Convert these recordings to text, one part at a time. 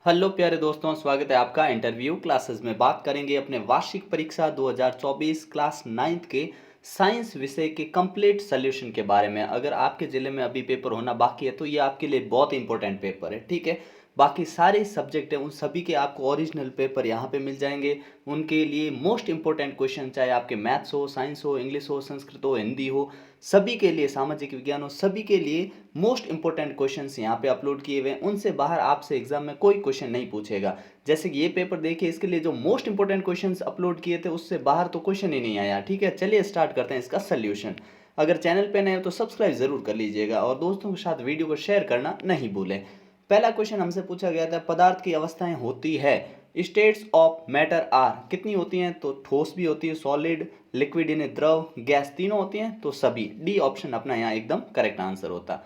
Hello प्यारे दोस्तों, स्वागत है आपका इंटरव्यू क्लासेस में। बात करेंगे अपने वार्षिक परीक्षा 2024 क्लास 9th के साइंस विषय के कंप्लीट सॉल्यूशन के बारे में। अगर आपके ज़िले में अभी पेपर होना बाकी है तो ये आपके लिए बहुत इंपॉर्टेंट पेपर है, ठीक है। बाकी सारे सब्जेक्ट हैं उन सभी के आपको ओरिजिनल पेपर यहाँ पे मिल जाएंगे। उनके लिए मोस्ट इंपॉर्टेंट क्वेश्चन, चाहे आपके मैथ्स हो, साइंस हो, इंग्लिश हो, संस्कृत हो, हिंदी हो, सभी के लिए, सामाजिक विज्ञान हो, सभी के लिए मोस्ट इंपॉर्टेंट क्वेश्चंस यहाँ पे अपलोड किए हुए हैं। उनसे बाहर आपसे एग्जाम में कोई क्वेश्चन नहीं पूछेगा। जैसे कि ये पेपर देखिए, इसके लिए जो मोस्ट इंपॉर्टेंट क्वेश्चंस अपलोड किए थे उससे बाहर तो क्वेश्चन ही नहीं आया, ठीक है। चलिए स्टार्ट करते हैं इसका सोल्यूशन। अगर चैनल पे नए हो तो सब्सक्राइब जरूर कर लीजिएगा और दोस्तों के साथ वीडियो को शेयर करना नहीं भूलें। पहला क्वेश्चन हमसे पूछा गया था, पदार्थ की अवस्थाएं होती है, स्टेट्स ऑफ मैटर आर, कितनी होती हैं? तो ठोस भी होती है, सॉलिड, लिक्विड यानी द्रव, गैस, तीनों होती हैं। तो सभी, डी ऑप्शन अपना यहाँ एकदम करेक्ट आंसर होता।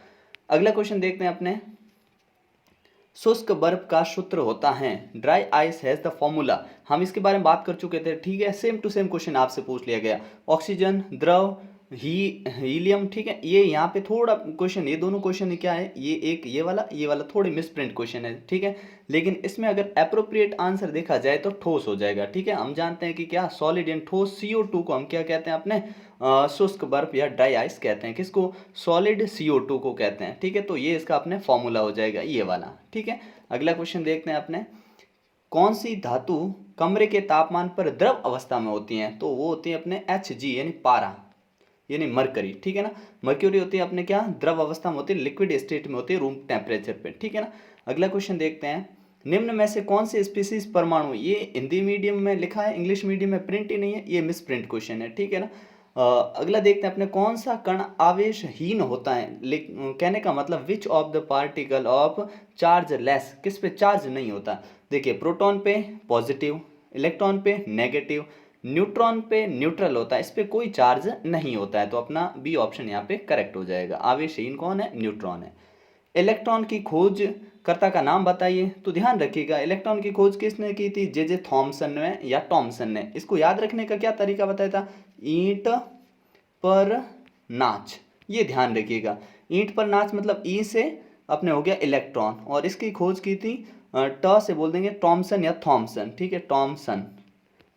अगला क्वेश्चन देखते हैं अपने। शुष्क बर्फ का सूत्र होता है, dry ice has the formula. हम इसके बारे में बात कर चुके थे, ठीक है। सेम टू सेम क्वेश्चन आपसे पूछ लिया गया। ऑक्सीजन, द्रव, हीलियम, ठीक है। ये यहाँ पे थोड़ा क्वेश्चन, ये दोनों क्वेश्चन क्या है, ये एक ये वाला थोड़े मिसप्रिंट क्वेश्चन है, ठीक है। लेकिन इसमें अगर अप्रोप्रिएट आंसर देखा जाए तो ठोस हो जाएगा, ठीक है। हम जानते हैं कि क्या, सॉलिड एंड ठोस, CO2 को हम क्या कहते हैं अपने, शुष्क बर्फ या ड्राई आइस कहते हैं। किसको? सॉलिड CO2 को कहते हैं, ठीक है। तो ये इसका अपने फॉर्मूला हो जाएगा, ये वाला, ठीक है। अगला क्वेश्चन देखते हैं अपने। कौन सी धातु कमरे के तापमान पर द्रव अवस्था में होती हैं? तो वो होती है अपने Hg यानी पारा, यानी मरकरी, ठीक है ना। मर्क्यूरी होती है अपने क्या, द्रव अवस्था में होती है, लिक्विड स्टेट में होती है रूम टेम्परेचर पे, ठीक है ना। अगला क्वेश्चन देखते हैं। निम्न में से कौन से स्पीसीज परमाणु, ये हिंदी मीडियम में लिखा है, इंग्लिश मीडियम में प्रिंट ही नहीं है, ये मिस प्रिंट क्वेश्चन है, ठीक है ना। अगला देखते हैं अपने, कौन सा कण आवेशहीन होता है? कहने का मतलब which of the particle of charge less, किस पे चार्ज नहीं होता? देखिए, प्रोटॉन पे पॉजिटिव, इलेक्ट्रॉन पे नेगेटिव, न्यूट्रॉन पे न्यूट्रल होता है, इस पे कोई चार्ज नहीं होता है। तो अपना बी ऑप्शन यहाँ पे करेक्ट हो जाएगा। आवेशहीन कौन है? न्यूट्रॉन है। इलेक्ट्रॉन की खोज कर्ता का नाम बताइए। तो ध्यान रखिएगा, इलेक्ट्रॉन की खोज किसने की थी? जे थॉमसन ने या टॉमसन ने। इसको याद रखने का क्या तरीका बताया था? ईंट पर नाच, ये ध्यान रखिएगा। ईंट पर नाच मतलब ई से अपने हो गया इलेक्ट्रॉन, और इसकी खोज की थी ट से बोल देंगे टॉमसन या थॉमसन, ठीक है। टॉमसन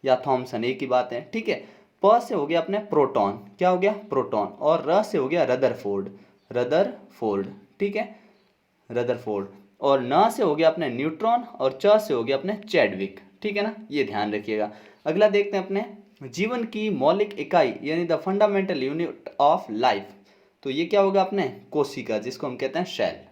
या थॉमसन एक ही बात है, ठीक है। प से हो गया अपने प्रोटॉन, क्या हो गया? प्रोटॉन। और र से हो गया रदरफोर्ड, रदरफोर्ड, ठीक है, रदरफोर्ड। और न से हो गया अपने न्यूट्रॉन, और च से हो गया अपने चैडविक, ठीक है ना, ये ध्यान रखिएगा। अगला देखते हैं अपने, जीवन की मौलिक इकाई यानी the fundamental unit of life. तो ये क्या होगा अपने? कोशिका, जिसको हम कहते हैं सेल।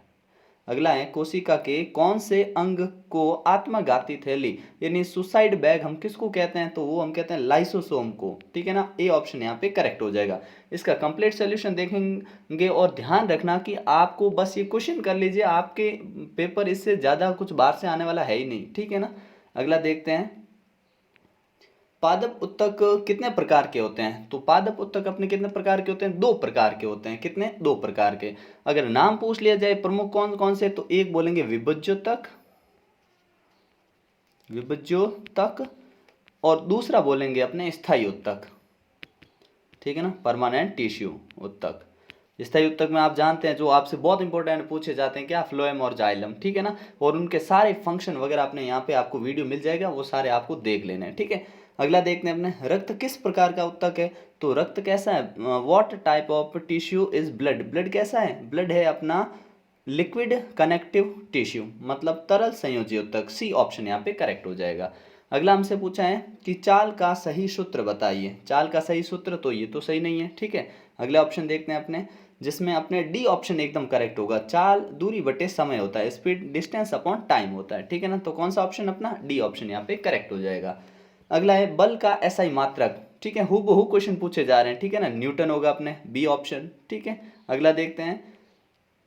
अगला है, कोशिका के कौन से अंग को आत्मघाती थैली यानी सुसाइड बैग हम किसको कहते हैं? तो वो हम कहते हैं लाइसोसोम को, ठीक है ना। ए ऑप्शन यहाँ पे करेक्ट हो जाएगा। इसका कंप्लीट सोल्यूशन देखेंगे और ध्यान रखना कि आपको बस ये क्वेश्चन कर लीजिए, आपके पेपर इससे ज़्यादा कुछ बाहर से आने वाला है ही नहीं, ठीक है ना। अगला देखते हैं, पादप उत्तक कितने प्रकार के होते हैं? तो पादप उत्तक अपने कितने प्रकार के होते हैं? 2 प्रकार के होते हैं। कितने? 2 प्रकार के। अगर नाम पूछ लिया जाए प्रमुख कौन कौन से, तो एक बोलेंगे विभज्योतक, विभज्योतक, और दूसरा बोलेंगे अपने स्थायी उत्तक, ठीक है ना, परमानेंट टिश्यू उत्तक। स्थायी उत्तक में आप जानते हैं जो आपसे बहुत इंपॉर्टेंट पूछे जाते हैं, क्या? फ्लोएम और जाइलम, ठीक है ना। और उनके सारे फंक्शन वगैरह अपने यहाँ पे आपको वीडियो मिल जाएगा, वो सारे आपको देख लेने हैं, ठीक है। अगला देखते हैं अपने, रक्त किस प्रकार का उत्तक है? तो रक्त कैसा है? What type of tissue is blood? Blood कैसा है? ब्लड है अपना लिक्विड कनेक्टिव टिश्यू, मतलब तरल संयोजी उत्तक। सी ऑप्शन यहाँ पे करेक्ट हो जाएगा। अगला हमसे पूछा है कि चाल का सही सूत्र बताइए। चाल का सही सूत्र, तो ये तो सही नहीं है, ठीक है। अगला ऑप्शन देखते हैं अपने, जिसमें अपने डी ऑप्शन एकदम करेक्ट होगा। चाल दूरी बटे समय होता है, स्पीड डिस्टेंस अपॉन टाइम होता है, ठीक है ना। तो कौन सा ऑप्शन अपना? डी ऑप्शन यहाँ पे करेक्ट हो जाएगा। अगला है बल का एसआई मात्रक, ठीक है। हूबहू क्वेश्चन पूछे जा रहे हैं, ठीक है ना। न्यूटन होगा अपने, बी ऑप्शन, ठीक है। अगला देखते हैं,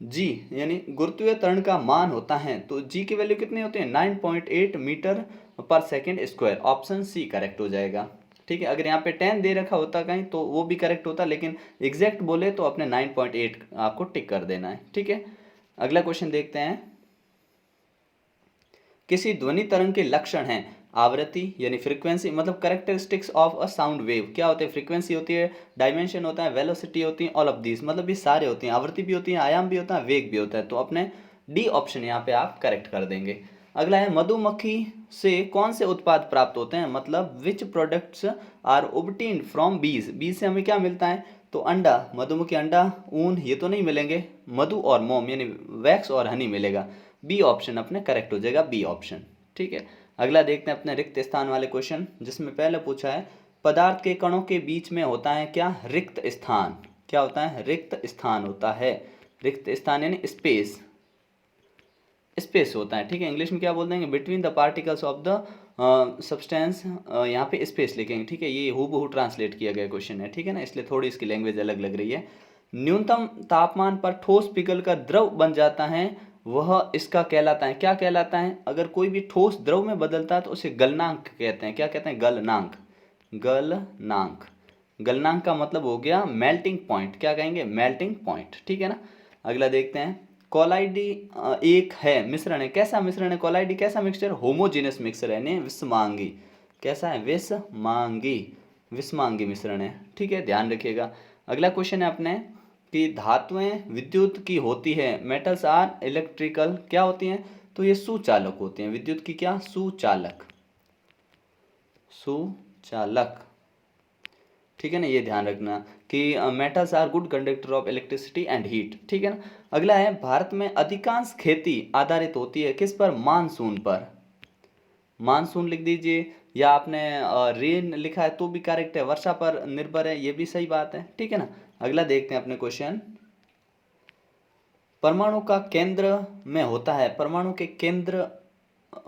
जी यानी गुरुत्वीय त्वरण का मान होता है, तो जी की वैल्यू कितनी होती है? 9.8 मीटर पर second square. Option C correct हो जाएगा, ठीक है। अगर यहाँ पे 10 दे रखा होता कहीं तो वो भी करेक्ट होता, लेकिन एग्जैक्ट बोले तो अपने 9.8 आपको टिक कर देना है, ठीक है। अगला क्वेश्चन देखते हैं, किसी ध्वनि तरंग के लक्षण हैं, आवृत्ति यानी फ्रीक्वेंसी, मतलब characteristics of a sound wave क्या होते हैं? फ्रीक्वेंसी होती है, डायमेंशन होता है, वेलोसिटी होती है, ऑल ऑफ दिस, मतलब ये सारे होते हैं। आवृत्ति भी होती है, आयाम भी होता है, वेग भी होता है। तो अपने डी ऑप्शन यहाँ पे आप करेक्ट कर देंगे। अगला है मधुमक्खी से कौन से उत्पाद प्राप्त होते हैं, मतलब which products are obtained from बीज, बीज से हमें क्या मिलता है, तो अंडा, मधुमक्खी अंडा, ऊन ये तो नहीं मिलेंगे, मधु और मोम यानी वैक्स और हनी मिलेगा। बी ऑप्शन अपने करेक्ट हो जाएगा, बी ऑप्शन। ठीक है, अगला देखते हैं अपने रिक्त स्थान वाले क्वेश्चन, जिसमें पहले पूछा है पदार्थ के कणों के बीच में होता है क्या, रिक्त स्थान। क्या होता है, रिक्त स्थान होता है। रिक्त स्थान यानी स्पेस, स्पेस होता है। ठीक है, इंग्लिश में क्या बोल देंगे, between the particles of the substance, यहाँ पे स्पेस लिखेंगे। ठीक है, ये हूबहू ट्रांसलेट किया गया क्वेश्चन है। ठीक है ना, इसलिए थोड़ी इसकी लैंग्वेज अलग लग रही है। न्यूनतम तापमान पर ठोस पिघलकर द्रव बन जाता है, वह इसका कहलाता है, क्या कहलाता है, अगर कोई भी ठोस द्रव में बदलता है तो उसे गलनांक कहते हैं। क्या कहते हैं, गलनांक। गलनांक, गलनांक का मतलब हो गया मेल्टिंग पॉइंट, क्या कहेंगे, मेल्टिंग पॉइंट। ठीक है ना, अगला देखते हैं कोलाइडी एक है मिश्रण है, कैसा मिश्रण है कोलाइडी, कैसा मिक्सचर, होमोजेनस मिक्सचर है, यानी विषमांगी। कैसा है, विषमांगी, विषमांगी मिश्रण है। ठीक है, ध्यान रखिएगा। अगला क्वेश्चन है अपने कि धातुएं विद्युत की होती है, मेटल्स आर इलेक्ट्रिकल, क्या होती हैं, तो ये सुचालक होती हैं, विद्युत की क्या, सुचालक, सुचालक। ठीक है ना, ये ध्यान रखना कि metals are good conductor of electricity and heat. ठीक है ना, अगला है भारत में अधिकांश खेती आधारित होती है किस पर, मानसून पर। मानसून लिख दीजिए, या आपने रेन लिखा है तो भी करेक्ट है, वर्षा पर निर्भर है, ये भी सही बात है। ठीक है ना, अगला देखते हैं अपने क्वेश्चन, परमाणु का केंद्र में होता है, परमाणु के केंद्र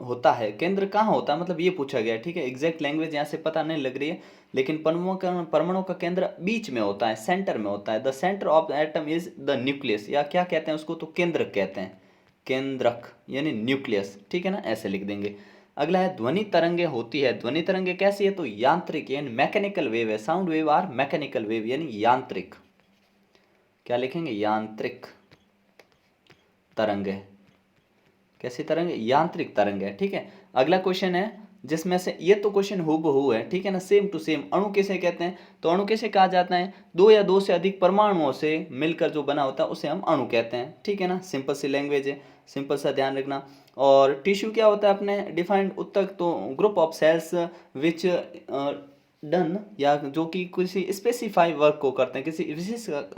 होता है, केंद्र कहाँ होता है, मतलब ये पूछा गया है। ठीक है, एग्जैक्ट लैंग्वेज यहाँ से पता नहीं लग रही है, लेकिन परमाणु का केंद्र बीच में होता है, सेंटर में होता है। The centre of the atom is the nucleus, या क्या कहते हैं उसको, तो केंद्रक कहते हैं, केंद्रक यानी न्यूक्लियस। ठीक है ना, ऐसे लिख देंगे। अगला है ध्वनि तरंगे होती है, ध्वनि तरंगे कैसी है, तो यांत्रिक यानी मैकेनिकल वेव है, sound wave are mechanical wave यानी यांत्रिक। क्या लिखेंगे, यांत्रिक तरंग है, कैसी तरंग, यांत्रिक तरंग है। ठीक है, अगला क्वेश्चन है जिसमें से, ये तो क्वेश्चन हूबहू है, ठीक है ना, सेम टू सेम। अणु किसे कहते हैं, तो अणु किसे कहा जाता है, दो या दो से अधिक परमाणुओं से मिलकर जो बना होता है उसे हम अणु कहते हैं। ठीक है ना, सिंपल सी लैंग्वेज है, सिंपल सा ध्यान रखना। और टिश्यू क्या होता है अपने डिफाइंड उत्तक, तो group of cells which done, या जो कि किसी स्पेसिफाई वर्क को करते हैं, किसी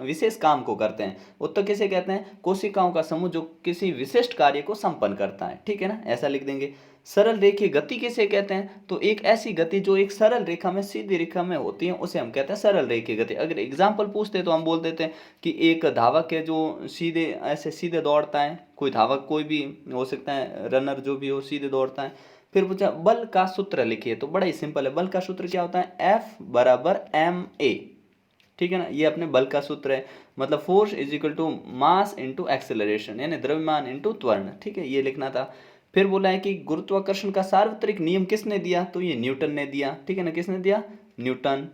विशेष काम को करते हैं। उत्तक किसे कहते हैं, कोशिकाओं का समूह जो किसी विशिष्ट कार्य को संपन्न करता है। ठीक है ना, ऐसा लिख देंगे। सरल रेखीय गति किसे कहते हैं, तो एक ऐसी गति जो एक सरल रेखा में, सीधी रेखा में होती है, उसे हम कहते हैं सरल रेखीय गति। अगर एग्जाम्पल पूछते तो हम बोल देते हैं कि एक धावक है जो सीधे ऐसे सीधे दौड़ता है, कोई धावक कोई भी हो सकता है, रनर जो भी हो सीधे दौड़ता है। फिर पूछा बल का सूत्र लिखिए, तो बड़ा ही सिंपल है, बल का सूत्र क्या होता है, F बराबर ma। ठीक है ना, ये अपने बल का सूत्र है, मतलब force is equal to mass into acceleration, यानी द्रव्यमान इंटू त्वरण। ठीक है, ये लिखना था। फिर बोला है कि गुरुत्वाकर्षण का सार्वत्रिक नियम किसने दिया, तो ये न्यूटन ने दिया। ठीक है ना, किसने दिया, न्यूटन।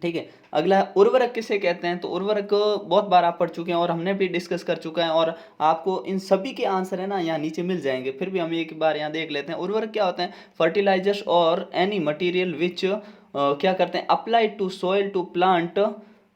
ठीक है, अगला है उर्वरक किसे कहते हैं, तो उर्वरक बहुत बार आप पढ़ चुके हैं और हमने भी डिस्कस कर चुका है, और आपको इन सभी के आंसर है ना यहाँ नीचे मिल जाएंगे, फिर भी हम एक बार यहाँ देख लेते हैं। उर्वरक क्या होते हैं, फर्टिलाइजर्स और एनी मटेरियल विच क्या करते हैं, applied to soil to plant,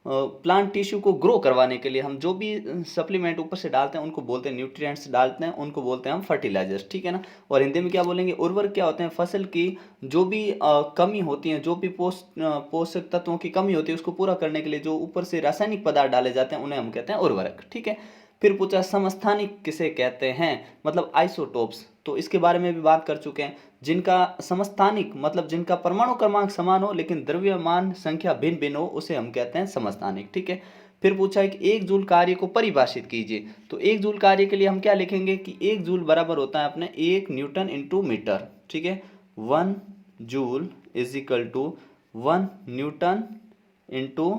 plant tissue को ग्रो करवाने के लिए हम जो भी सप्लीमेंट ऊपर से डालते हैं उनको बोलते हैं, न्यूट्रिएंट्स डालते हैं उनको बोलते हैं हम फर्टिलाइजर्स। ठीक है ना, और हिंदी में क्या बोलेंगे, उर्वरक क्या होते हैं, फसल की जो भी कमी होती है, जो भी पोषक तत्वों की कमी होती है उसको पूरा करने के लिए जो ऊपर से रासायनिक पदार्थ डाले जाते हैं उन्हें हम कहते हैं उर्वरक। ठीक है, फिर पूछा समस्थानिक किसे कहते हैं, मतलब आइसोटोप्स, तो इसके बारे में भी बात कर चुके हैं। जिनका समस्थानिक मतलब जिनका परमाणु क्रमांक समान हो लेकिन द्रव्यमान संख्या भिन्न भिन्न हो उसे हम कहते हैं समस्थानिक। ठीक है, फिर पूछा है कि एक जूल कार्य को परिभाषित कीजिए, तो एक जूल कार्य के लिए हम क्या लिखेंगे कि एक जूल बराबर होता है अपने 1 न्यूटन इंटू मीटर। ठीक है, 1 joule is equal to 1 newton into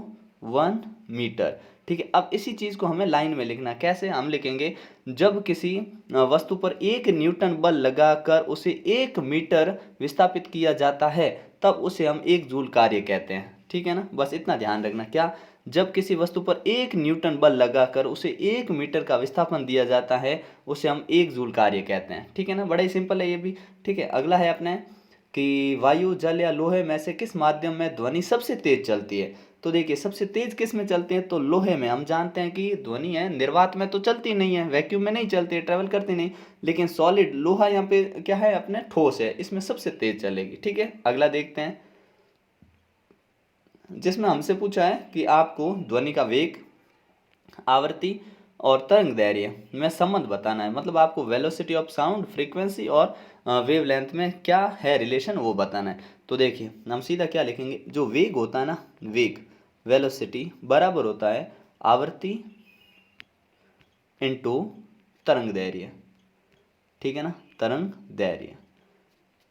1 metre. ठीक है, अब इसी चीज़ को हमें लाइन में लिखना, कैसे हम लिखेंगे, जब किसी वस्तु पर 1 न्यूटन बल लगाकर उसे 1 मीटर विस्थापित किया जाता है तब उसे हम 1 जूल कार्य कहते हैं। ठीक है ना, बस इतना ध्यान रखना, क्या, जब किसी वस्तु पर 1 न्यूटन बल लगाकर उसे 1 मीटर का विस्थापन दिया जाता है उसे हम 1 जूल कार्य कहते हैं। ठीक है ना, बड़ा ही सिंपल है ये भी। ठीक है, अगला है अपने कि वायु, जल या लोहे में से किस माध्यम में ध्वनि सबसे तेज चलती है, तो देखिए सबसे तेज किस में चलते हैं, तो लोहे में। हम जानते हैं कि ध्वनि है निर्वात में तो चलती नहीं है, वैक्यूम में नहीं चलती, ट्रेवल करती नहीं, लेकिन सॉलिड लोहा यहाँ पे क्या है अपने ठोस है, इसमें सबसे तेज चलेगी। ठीक है, अगला देखते हैं जिसमें हमसे पूछा है कि आपको ध्वनि का वेग, आवृत्ति और तरंग दैर्घ्य में संबंध बताना है, मतलब आपको वेलोसिटी ऑफ साउंड, फ्रीक्वेंसी और वेवलेंथ में क्या है रिलेशन वो बताना है। तो देखिए हम सीधा क्या लिखेंगे, जो वेग होता है ना, वेग वेलोसिटी बराबर होता है आवृत्ति इनटू तरंग दैर्घ्य। ठीक है ना, तरंग दैर्घ्य,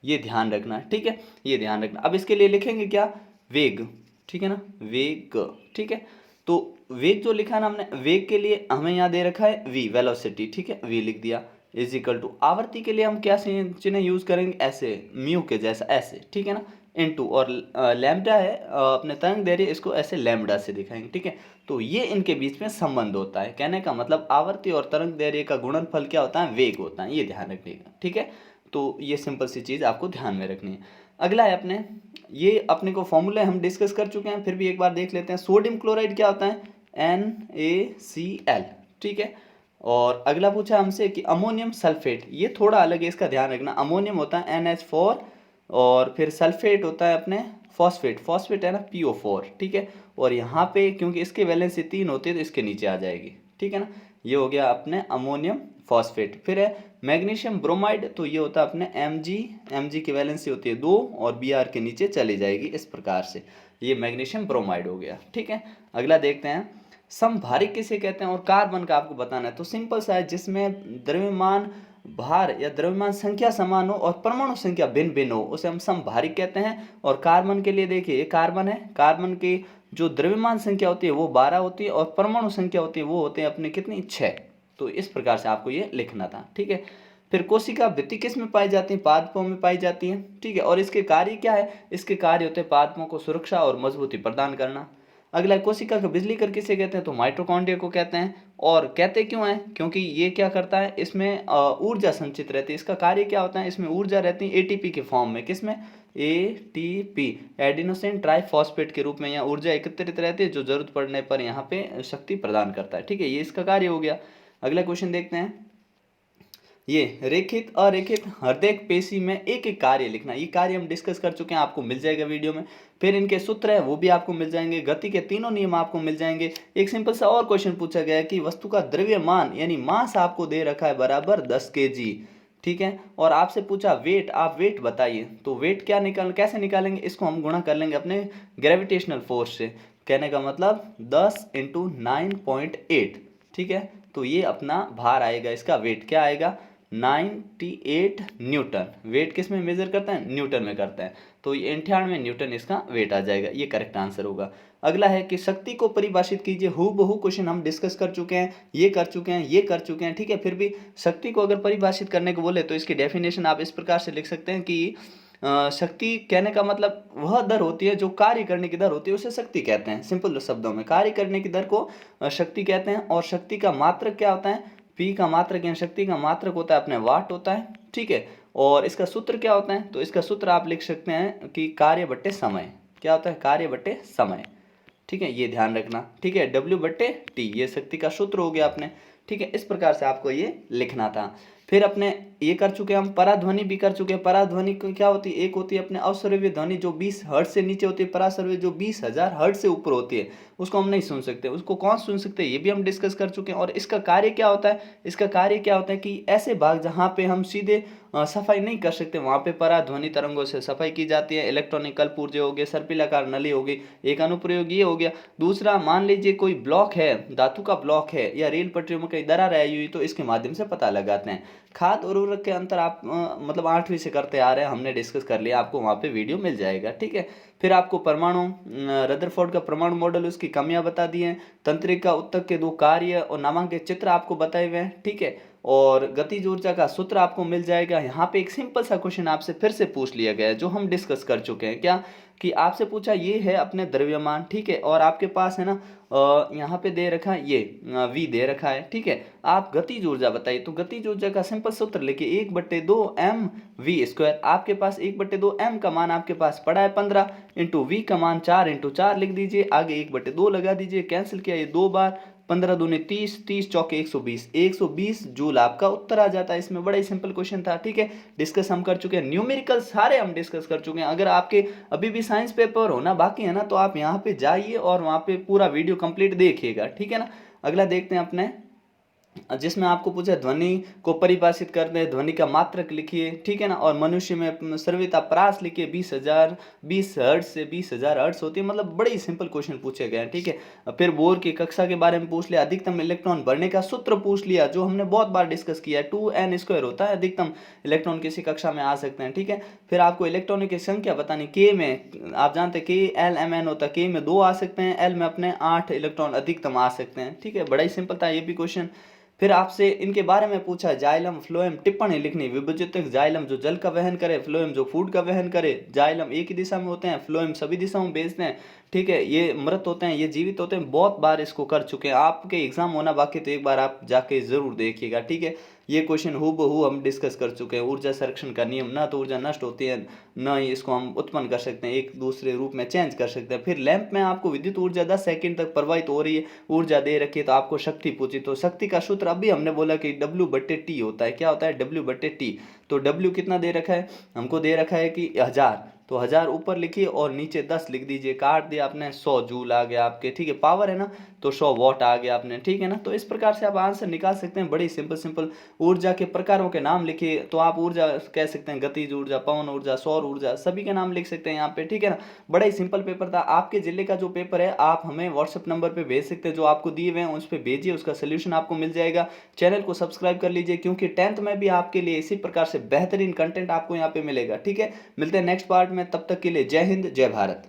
ये ध्यान रखना है। ठीक है, ये ध्यान रखना। अब इसके लिए लिखेंगे क्या, वेग। ठीक है ना, वेग। ठीक है, तो वेग जो लिखा है ना हमने, वेग के लिए हमें यहाँ दे रखा है v वेलोसिटी। ठीक है, v लिख दिया, इज इक्वल टू आवृत्ति के लिए हम क्या चिन्ह यूज करेंगे, ऐसे म्यू के जैसा ऐसे। ठीक है ना, इनटू और लैम्डा है अपने तरंग दैर्घ्य, इसको ऐसे लैम्डा से दिखाएंगे। ठीक है, तो ये इनके बीच में संबंध होता है, कहने का मतलब आवृत्ति और तरंग दैर्घ्य का गुणनफल क्या होता है, वेग होता है, ये ध्यान रखिएगा। ठीक है, तो ये सिंपल सी चीज़ आपको ध्यान में रखनी है। अगला है अपने, ये अपने को फॉर्मूले हम डिस्कस कर चुके हैं, फिर भी एक बार देख लेते हैं। सोडियम क्लोराइड क्या होता है, NaCl। ठीक है, और अगला पूछा हमसे कि अमोनियम सल्फेट, ये थोड़ा अलग है, इसका ध्यान रखना। अमोनियम होता है NH4 और फिर सल्फेट होता है अपने फॉस्फेट, फॉस्फेट है ना PO4। ठीक है, और यहाँ पे क्योंकि इसके वैलेंसी 3 होती है तो इसके नीचे आ जाएगी। ठीक है ना, ये हो गया अपने अमोनियम फॉस्फेट। फिर है मैग्नीशियम ब्रोमाइड, तो ये होता है अपने Mg की वैलेंसी होती है 2 और Br के नीचे चली जाएगी, इस प्रकार से ये मैग्नीशियम ब्रोमाइड हो गया। ठीक है, अगला देखते हैं समभारिक किसे कहते हैं और कार्बन का आपको बताना है। तो सिंपल सा है, जिसमें द्रव्यमान भार या द्रव्यमान संख्या समान हो और परमाणु संख्या भिन्न भिन्न हो, उसे हम समभारिक कहते हैं। और कार्बन के लिए देखिए, कार्बन है, कार्बन की जो द्रव्यमान संख्या होती है वो 12 होती है और परमाणु संख्या होती है वो होते हैं अपने कितनी, 6। तो इस प्रकार से आपको ये लिखना था। ठीक है, फिर कोशिका भित्ति किस में पाई जाती है, पादपों में पाई जाती है। ठीक है, और इसके कार्य क्या है, इसके कार्य होते हैं पादपों को सुरक्षा और मजबूती प्रदान करना। अगला, कोशिका का बिजली घर किसे कहते हैं, तो माइटोकॉन्ड्रिया को कहते हैं। और कहते क्यों हैं, क्योंकि ये क्या करता है, इसमें ऊर्जा संचित रहती है। इसका कार्य क्या होता है, इसमें ऊर्जा रहती है एटीपी के फॉर्म में, किसमें, एटीपी एडिनोसिन ट्राइफॉस्फेट के रूप में यहाँ ऊर्जा एकत्रित रहती है, जो जरूरत पड़ने पर यहाँ पे शक्ति प्रदान करता है। ठीक है, ये इसका कार्य हो गया। अगला क्वेश्चन देखते हैं, ये रेखित अरेखित हृदय पेशी में एक एक कार्य लिखना। ये कार्य हम डिस्कस कर चुके हैं, आपको मिल जाएगा वीडियो में। फिर इनके सूत्र है वो भी आपको मिल जाएंगे, गति के तीनों नियम आपको मिल जाएंगे। एक सिंपल सा और क्वेश्चन पूछा गया है कि वस्तु का द्रव्यमान यानी मास आपको दे रखा है बराबर 10 kg। ठीक है, और आपसे पूछा वेट, आप वेट बताइए। तो वेट क्या कैसे निकालेंगे, इसको हम गुणा कर लेंगे अपने ग्रेविटेशनल फोर्स से। कहने का मतलब 10 × 9.8। ठीक है, तो ये अपना भार आएगा, इसका वेट क्या आएगा, 98 न्यूटन। वेट किस में मेजर करता है, न्यूटन में करता है, तो ये 98 न्यूटन इसका वेट आ जाएगा, ये करेक्ट आंसर होगा। अगला है कि शक्ति को परिभाषित कीजिए। हूबहू क्वेश्चन हम डिस्कस कर चुके हैं, ये कर चुके हैं, ये कर चुके हैं। ठीक है, फिर भी शक्ति को अगर परिभाषित करने को बोले तो इसकी डेफिनेशन आप इस प्रकार से लिख सकते हैं कि शक्ति कहने का मतलब वह दर होती है जो कार्य करने की दर होती है, उसे शक्ति कहते हैं। सिंपल शब्दों में कार्य करने की दर को शक्ति कहते हैं। और शक्ति का मात्रक क्या होता है, पी का मात्रक यानी शक्ति का मात्रक होता है अपने वाट होता है। ठीक है, और इसका सूत्र क्या होता है, तो इसका सूत्र आप लिख सकते हैं कि कार्य बट्टे समय। क्या होता है, कार्य बट्टे समय। ठीक है, ये ध्यान रखना। ठीक है, W/T ये शक्ति का सूत्र हो गया अपने। ठीक है, इस प्रकार से आपको ये लिखना था। फिर अपने ये कर चुके हम, पराध्वनि भी कर चुके हैं। पराध्वनि क्या होती है, एक होती है अपने अवश्रव्य ध्वनि जो 20 हर्ट्ज से नीचे होती है, पराश्रव्य जो 20,000 हर्ट्ज से ऊपर होती है, उसको हम नहीं सुन सकते। उसको कौन सुन सकते हैं, ये भी हम डिस्कस कर चुके हैं। और इसका कार्य क्या होता है, इसका कार्य क्या होता है कि ऐसे भाग जहाँ पे हम सीधे सफाई नहीं कर सकते, वहाँ पे पराध्वनि तरंगों से सफाई की जाती है। इलेक्ट्रॉनिक कलपुर्जे हो गए, सर्पिलाकार नली हो गई, एक अनुप्रयोग ये हो गया। दूसरा, मान लीजिए कोई ब्लॉक है, धातु का ब्लॉक है या रेल पटरियों में कहीं दरार आई हुई, तो इसके माध्यम से पता लगाते हैं। खाद और उर्वरक के अंतर आप मतलब 8वीं से करते आ रहे हैं, हमने डिस्कस कर लिया, आपको वहाँ पे वीडियो मिल जाएगा। ठीक है, फिर आपको परमाणु, रदरफोर्ड का परमाणु मॉडल, उसकी कमियां बता दी हैं। तंत्रिका ऊतक के 2 कार्य और नामांकित चित्र आपको बताए हुए हैं। ठीक है, और गतिज ऊर्जा का सूत्र आपको मिल जाएगा। यहाँ पे एक सिंपल सा क्वेश्चन आपसे फिर से पूछ लिया गया है जो हम डिस्कस कर चुके हैं, क्या कि आपसे पूछा ये है अपने द्रव्यमान, ठीक है, और आपके पास है ना यहाँ पे दे रखा है ये v दे रखा है, ठीक है। आप गतिज ऊर्जा बताइए, तो गतिज ऊर्जा का सिंपल सूत्र लिखिए 1/2 mv²। आपके पास 1/2 m का मान आपके पास पड़ा है 15, इंटू वी का मान 4 लिख दीजिए, आगे 1/2 लगा दीजिए, कैंसिल किया ये 2 बार, 15 दूनी 30, 30 चौके 120, 120 जूल आपका उत्तर आ जाता है। इसमें बड़ा ही सिंपल क्वेश्चन था, ठीक है। डिस्कस हम कर चुके हैं, न्यूमेरिकल सारे हम डिस्कस कर चुके हैं। अगर आपके अभी भी साइंस पेपर होना बाकी है ना, तो आप यहाँ पे जाइए और वहाँ पे पूरा वीडियो कंप्लीट देखिएगा, ठीक है ना। अगला देखते हैं अपने, जिसमें आपको पूछा ध्वनि को परिभाषित कर दे, ध्वनि का मात्रक लिखिए, ठीक है ना, और मनुष्य में स्रविता परास लिखिए 20 हर्ट्ज से 20,000 हर्ट्ज होती है, मतलब बड़े ही सिंपल क्वेश्चन पूछे गए हैं, ठीक है। फिर बोर की कक्षा के बारे में पूछ लिया, अधिकतम इलेक्ट्रॉन भरने का सूत्र पूछ लिया जो हमने बहुत बार डिस्कस किया है, 2n² होता है अधिकतम इलेक्ट्रॉन किसी कक्षा में आ सकते हैं, ठीक है। फिर आपको इलेक्ट्रॉनों की संख्या बतानी, के में आप जानते हैं के एल एम एन होता है, के में 2 आ सकते हैं, एल में अपने 8 इलेक्ट्रॉन अधिकतम आ सकते हैं, ठीक है। बड़ा ही सिंपल था ये भी क्वेश्चन। फिर आपसे इनके बारे में पूछा, जाइलम फ्लोएम टिप्पणी लिखनी, विभजितक जाइलम जो जल का वहन करे, फ्लोएम जो फूड का वहन करे। जाइलम एक ही दिशा में होते हैं, फ्लोएम सभी दिशाओं में भेजते हैं, ठीक है। ये मृत होते हैं, ये जीवित होते हैं, बहुत बार इसको कर चुके हैं। आपके एग्जाम होना बाकी तो एक बार आप जाके जरूर देखिएगा, ठीक है। ये क्वेश्चन हूबहू हम डिस्कस कर चुके हैं। ऊर्जा संरक्षण का नियम, ना तो ऊर्जा नष्ट होती है न ही इसको हम उत्पन्न कर सकते हैं, एक दूसरे रूप में चेंज कर सकते हैं। फिर लैंप में आपको विद्युत ऊर्जा 10 सेकंड तक प्रवाहित हो रही है, ऊर्जा दे रखी है, तो आपको शक्ति पूछी, तो शक्ति का सूत्र अभी हमने बोला कि W/T होता है। क्या होता है W/T? तो W कितना दे रखा है हमको, दे रखा है कि 1000, तो 1000 ऊपर लिखिए और नीचे 10 लिख दीजिए, काट दिया आपने, 100 जूल आ गया आपके, ठीक है। पावर है ना, तो 100 वॉट आ गया आपने, ठीक है ना। तो इस प्रकार से आप आंसर निकाल सकते हैं, बड़ी सिंपल। ऊर्जा के प्रकारों के नाम लिखिए, तो आप ऊर्जा कह सकते हैं गतिज ऊर्जा, पवन ऊर्जा, सौर ऊर्जा, सभी के नाम लिख सकते हैं यहाँ पे, ठीक है ना। बड़ा ही सिंपल पेपर था। आपके जिले का जो पेपर है आप हमें व्हाट्सएप नंबर पे भेज सकते हैं, जो आपको दिए हुए हैं उस पर भेजिए, उसका सोल्यूशन आपको मिल जाएगा। चैनल को सब्सक्राइब कर लीजिए, क्योंकि 10th में भी आपके लिए इसी प्रकार से बेहतरीन कंटेंट आपको यहाँ पे मिलेगा, ठीक है। मिलते हैं नेक्स्ट पार्ट में, तब तक के लिए जय हिंद, जय भारत।